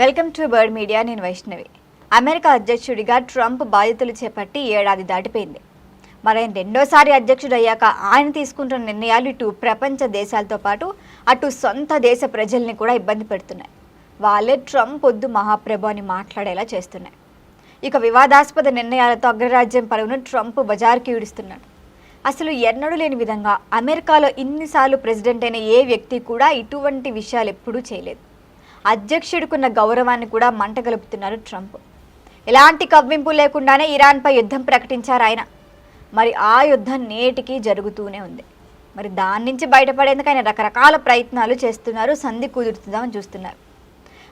Welcome to bird media. నేను Vaishnavi. America అధ్యక్షుడిగా Trump బాధ్యతలు చేపట్టి ఏడాది దాటిపోయింది. మరి రెండోసారి అధ్యక్షుడయ్యాక ఆయన తీసుకుంటున్న నిర్ణయాలు ఇటు ప్రపంచ దేశాలతో పాటు అటు సొంత దేశ ప్రజల్ని కూడా ఇబ్బంది పెడుతున్నాయి. వాళ్ళే ట్రంప్ వద్దు మహాప్రభు అని మాట్లాడేలా చేస్తున్నాయి. ఇక వివాదాస్పద నిర్ణయాలతో అగ్రరాజ్యం పరువును ట్రంప్ బజార్కి ఈడుస్తున్నాడు. అసలు ఎన్నడూ లేని విధంగా అమెరికాలో ఇన్నిసార్లు ప్రెసిడెంట్ అయిన ఏ వ్యక్తి కూడా ఇటువంటి విషయాలు ఎప్పుడూ చేయలేదు. అధ్యక్షుడికున్న గౌరవాన్ని కూడా మంటగలుపుతున్నారు ట్రంప్. ఎలాంటి కవ్వింపు లేకుండానే ఇరాన్పై యుద్ధం ప్రకటించారు ఆయన. మరి ఆ యుద్ధం నేటికి జరుగుతూనే ఉంది. మరి దాని నుంచి బయటపడేందుకు ఆయన రకరకాల ప్రయత్నాలు చేస్తున్నారు, సంధి కుదురుతుందామని చూస్తున్నారు.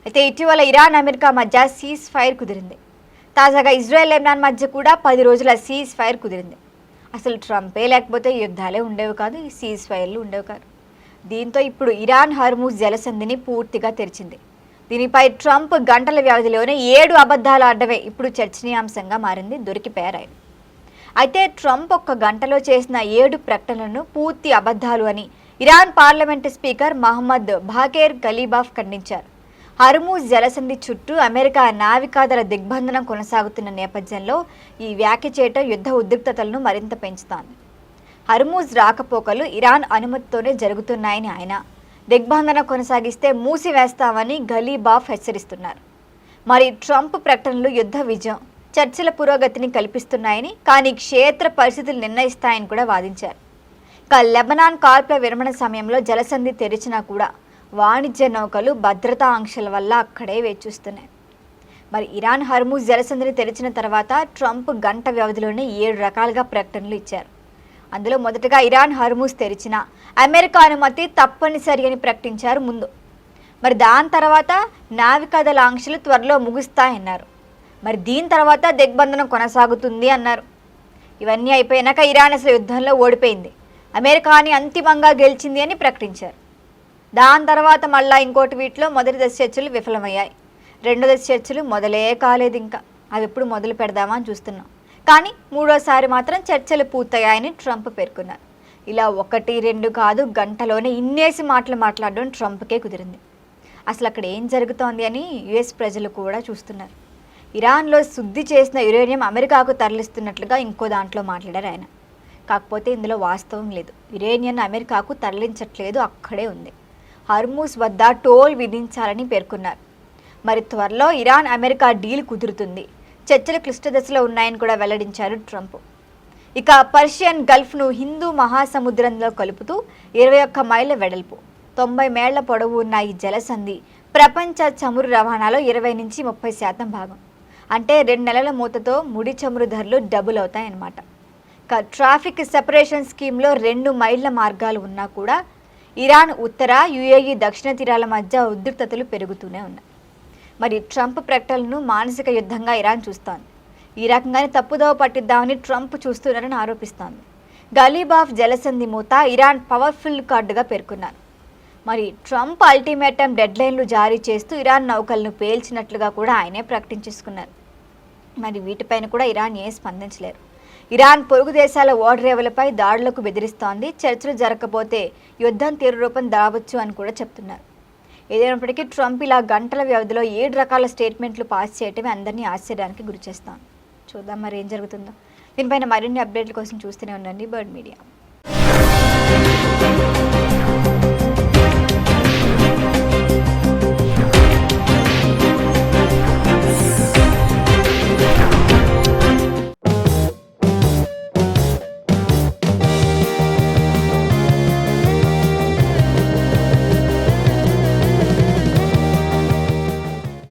అయితే ఇటీవల ఇరాన్ అమెరికా మధ్య సీజ్ ఫైర్ కుదిరింది. తాజాగా ఇజ్రాయెల్ లెబనాన్ మధ్య కూడా 10 రోజుల సీజ్ ఫైర్ కుదిరింది. అసలు ట్రంపే లేకపోతే యుద్ధాలే ఉండేవి కాదు, ఈ సీజ్ ఫైర్లు ఉండేవి కాదు. దీంతో ఇప్పుడు ఇరాన్ హర్మూజ్ జలసంధిని పూర్తిగా తెరిచింది. దీనిపై ట్రంప్ గంటల వ్యవధిలోనే 7 అబద్ధాలు ఆడడమే ఇప్పుడు చర్చనీయాంశంగా మారింది. దొరికిపోయారు ఆయన. అయితే ట్రంప్ ఒక్క గంటలో చేసిన 7 ప్రకటనలను పూర్తి అబద్ధాలు అని ఇరాన్ పార్లమెంటు స్పీకర్ మహమ్మద్ బాఘేర్ గలీబాఫ్ ఖండించారు. హర్మూజ్ జలసంధి చుట్టూ అమెరికా నావికాదళ దిగ్బంధనం కొనసాగుతున్న నేపథ్యంలో ఈ వ్యాఖ్య చేయటం యుద్ధ ఉద్రిక్తతలను మరింత పెంచుతోంది. హర్మూజ్ రాకపోకలు ఇరాన్ అనుమతితోనే జరుగుతున్నాయని ఆయన, దిగ్బంధన కొనసాగిస్తే మూసివేస్తామని గలీబాఫ్ హెచ్చరిస్తున్నారు. మరి ట్రంప్ ప్రకటనలు యుద్ధ విజయం, చర్చల పురోగతిని కల్పిస్తున్నాయని, కానీ క్షేత్ర పరిస్థితులు నిర్ణయిస్తాయని కూడా వాదించారు. ఇక లెబనాన్ కాల్పుల విరమణ సమయంలో జలసంధి తెరిచినా కూడా వాణిజ్య నౌకలు భద్రతా ఆంక్షల వల్ల అక్కడే వేచూస్తున్నాయి. మరి ఇరాన్ హర్మూజ్ జలసంధిని తెరిచిన తర్వాత ట్రంప్ గంట వ్యవధిలోనే 7 రకాలుగా ప్రకటనలు ఇచ్చారు. అందులో మొదటగా ఇరాన్ హర్మూజ్ తెరిచిన అమెరికా అనుమతి తప్పనిసరి అని ప్రకటించారు ముందు. మరి దాని తర్వాత నావికాదళ ఆంక్షలు త్వరలో ముగుస్తాయన్నారు. మరి దీని తర్వాత దిగ్బంధనం కొనసాగుతుంది అన్నారు. ఇవన్నీ అయిపోయినాక ఇరాన్ అసలు యుద్ధంలో ఓడిపోయింది, అమెరికాని అంతిమంగా గెలిచింది అని ప్రకటించారు. దాని తర్వాత మళ్ళా ఇంకో ట్వీట్లో మొదటి దశ చర్చలు విఫలమయ్యాయి, రెండో దశ చర్చలు మొదలే కాలేదు, ఇంకా అవి ఎప్పుడు మొదలు పెడదామా అని చూస్తున్నాం. కానీ మూడోసారి మాత్రం చర్చలు పూర్తయ్యాయని ట్రంప్ పేర్కొన్నారు. ఇలా 1, 2 కాదు, గంటలోనే ఇన్నేసి మాటలు మాట్లాడడం ట్రంప్కే కుదిరింది. అసలు అక్కడ ఏం జరుగుతోంది అని యుఎస్ ప్రజలు కూడా చూస్తున్నారు. ఇరాన్లో శుద్ధి చేసిన యురేనియం అమెరికాకు తరలిస్తున్నట్లుగా ఇంకో దాంట్లో మాట్లాడారు ఆయన. కాకపోతే ఇందులో వాస్తవం లేదు. యురేనియం అమెరికాకు తరలించట్లేదు, అక్కడే ఉంది. హర్మూజ్ వద్ద టోల్ విధించాలని పేర్కొన్నారు. మరి త్వరలో ఇరాన్ అమెరికా డీల్ కుదురుతుంది, చర్చలు క్లిష్ట దశలో ఉన్నాయని కూడా వెల్లడించారు ట్రంప్. ఇక పర్షియన్ గల్ఫ్ను హిందూ మహాసముద్రంలో కలుపుతూ 21 మైళ్ళ వెడల్పు, 90 మేళ్ల పొడవు ఉన్న ఈ జలసంధి ప్రపంచ చమురు రవాణాలో 20 నుంచి 30% భాగం. అంటే 2 నెలల మూతతో ముడి చమురు ధరలు డబుల్ అవుతాయన్నమాట. ఇక ట్రాఫిక్ సెపరేషన్ స్కీమ్లో 2 మైళ్ళ మార్గాలు ఉన్నా కూడా ఇరాన్ ఉత్తర, యుఏఈ దక్షిణ తీరాల మధ్య ఉద్రిక్తతలు పెరుగుతూనే ఉన్నాయి. మరి ట్రంప్ ప్రకటనలను మానసిక యుద్ధంగా ఇరాన్ చూస్తోంది. ఈ రకంగానే తప్పుదోవ పట్టిద్దామని ట్రంప్ చూస్తున్నారని ఆరోపిస్తోంది. గలీబాఫ్ జలసంధి మూత ఇరాన్ పవర్ఫుల్ కార్డుగా పేర్కొన్నారు. మరి ట్రంప్ అల్టిమేటం డెడ్లైన్లు జారీ చేస్తూ ఇరాన్ నౌకలను పేల్చినట్లుగా కూడా ఆయనే ప్రకటించేసుకున్నారు. మరి వీటిపైన కూడా ఇరాన్ ఏం స్పందించలేరు. ఇరాన్ పొరుగు దేశాల ఓడరేవులపై దాడులకు బెదిరిస్తోంది. చర్చలు జరగకపోతే యుద్ధం తీవ్రరూపం దావచ్చు అని కూడా చెప్తున్నారు. ఏదైనప్పటికీ ట్రంప్ ఇలా గంటల వ్యవధిలో 7 రకాల స్టేట్మెంట్లు పాస్ చేయటమే అందరినీ ఆశ్చర్యానికి గురిచేస్తాను. చూద్దాం మరి ఏం జరుగుతుందో. దీనిపైన మరిన్ని అప్డేట్ల కోసం చూస్తూనే ఉండండి బర్డ్ మీడియా.